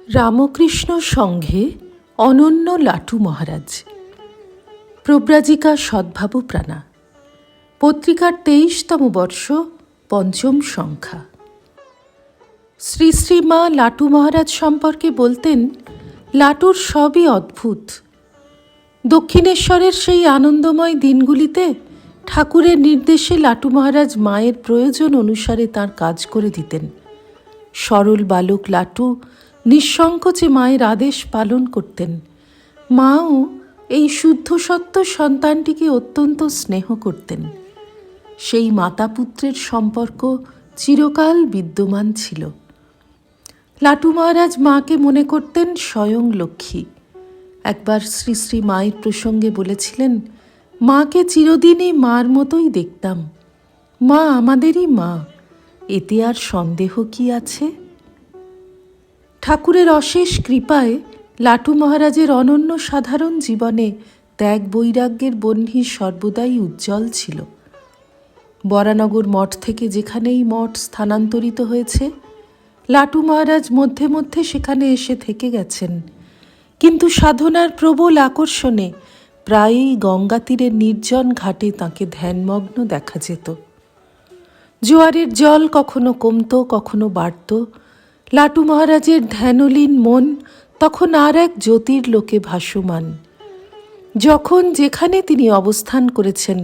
রামকৃষ্ণ সংঘে অনন্য লাটু মহারাজ। প্রব্রাজিকা সদ্ভাবু প্রাণা। পত্রিকার 23তম বর্ষ, 5ম সংখ্যা। শ্রী শ্রী মা লাটু মহারাজ সম্পর্কে বলতেন, লাটুর সবই অদ্ভুত। দক্ষিণেশ্বরের সেই আনন্দময় দিনগুলিতে ঠাকুরের নির্দেশে লাটু মহারাজ মায়ের প্রয়োজন অনুসারে তাঁর কাজ করে দিতেন। সরল বালক লাটু নিঃসংকোচে মায়ের আদেশ পালন করতেন। মাও এই শুদ্ধ সত্য সন্তানটিকে অত্যন্ত স্নেহ করতেন। সেই মাতা পুত্রের সম্পর্ক চিরকাল বিদ্যমান ছিল। লাটু মহারাজ মাকে মনে করতেন স্বয়ং লক্ষ্মী। একবার শ্রী শ্রী মায়ের প্রসঙ্গে বলেছিলেন, মাকে চিরদিনই মার মতোই দেখতাম। মা আমাদেরই মা, এতে আর সন্দেহ কি আছে? ঠাকুরের অশেষ কৃপায় লাটু মহারাজের অনন্য সাধারণ জীবনে ত্যাগ বৈরাগ্যের বহ্নি সর্বদাই উজ্জ্বল ছিল। বরানগর মঠ থেকে যেখানেই মঠ স্থানান্তরিত হয়েছে, লাটু মহারাজ মধ্যে মধ্যে সেখানে এসে থেকে গেছেন। কিন্তু সাধনার প্রবল আকর্ষণে প্রায়ই গঙ্গা তীরের নির্জন ঘাটে তাঁকে ধ্যানমগ্ন দেখা যেত। জোয়ারের জল কখনো কমত, কখনো বাড়ত। লাটু মহারাজের ধ্যানলীন মন তখন আর এক জ্যোতির্লোকে ভাসমান। যখন যেখানে তিনি অবস্থান করেছেন,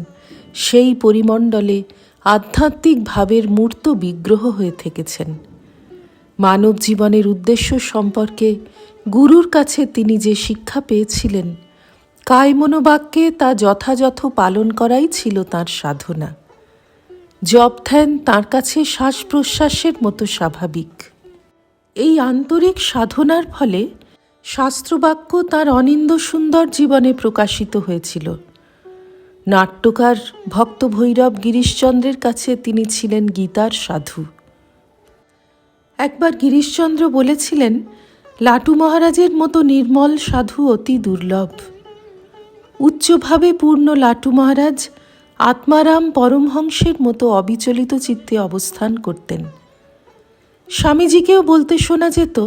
সেই পরিমণ্ডলে আধ্যাত্মিক ভাবের মূর্ত বিগ্রহ হয়ে থেকেছেন। মানব জীবনের উদ্দেশ্য সম্পর্কে গুরুর কাছে তিনি যে শিক্ষা পেয়েছিলেন, কায় মনোবাক্যে তা যথাযথ পালন করাই ছিল তাঁর সাধনা। জপ ধ্যান তাঁর কাছে শ্বাস প্রশ্বাসের মতো স্বাভাবিক। এই আন্তরিক সাধনার ফলে শাস্ত্রবাক্য তাঁর অনিন্দ সুন্দর জীবনে প্রকাশিত হয়েছিল। নাট্যকার ভক্ত ভৈরব গিরিশচন্দ্রের কাছে তিনি ছিলেন গীতার সাধু। একবার গিরিশচন্দ্র বলেছিলেন, লাটু মহারাজের মতো নির্মল সাধু অতি দুর্লভ। উচ্চভাবে পূর্ণ লাটু মহারাজ আত্মারাম পরমহংসের মতো অবিচলিত চিত্তে অবস্থান করতেন। স্বামীজিকেও বলতে শোনা যেত,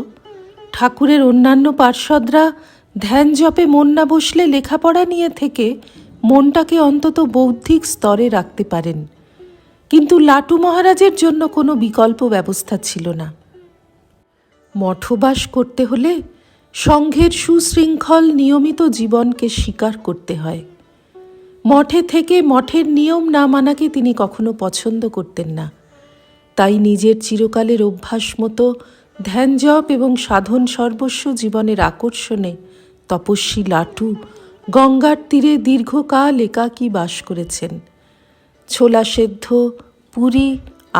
ঠাকুরের অন্যান্য পার্ষদরা ধ্যান জপে মন না বসলে লেখাপড়া নিয়ে থেকে মনটাকে অন্তত বৌদ্ধিক স্তরে রাখতে পারেন, কিন্তু লাটু মহারাজের জন্য কোনো বিকল্প ব্যবস্থা ছিল না। মঠবাস করতে হলে সংঘের সুশৃঙ্খল নিয়মিত জীবনকে স্বীকার করতে হয়। মঠে থেকে মঠের নিয়ম না মানাকে তিনি কখনো পছন্দ করতেন না। তাই নিজের চিরকালের অভ্যাস মতো ধ্যান জপ এবং সাধন সর্বস্ব জীবনের আকর্ষণে তপস্বী লাটু গঙ্গার তীরে দীর্ঘকাল একাকী বাস করেছেন। ছোলা সেদ্ধ, পুরি,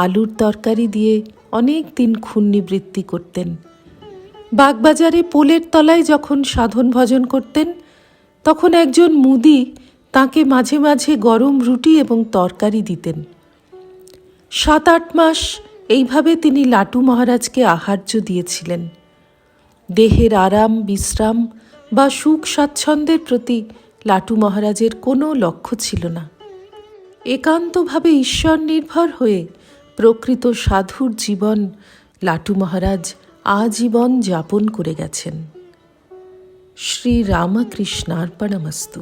আলুর তরকারি দিয়ে অনেক দিন ক্ষুণ্ণিবৃত্তি করতেন। বাগবাজারে পোলের তলায় যখন সাধন ভজন করতেন, তখন একজন মুদি তাঁকে মাঝে মাঝে গরম রুটি এবং তরকারি দিতেন। 7-8 মাস এইভাবে তিনি লাটু মহারাজকে আহার্য দিয়েছিলেন। দেহের আরাম, বিশ্রাম বা সুখ স্বাচ্ছন্দ্যের প্রতি লাটু মহারাজের কোনো লক্ষ্য ছিল না। একান্তভাবে ঈশ্বর নির্ভর হয়ে প্রকৃত সাধুর জীবন লাটু মহারাজ আজীবন যাপন করে গেছেন। শ্রী রামকৃষ্ণার্পণমস্তু।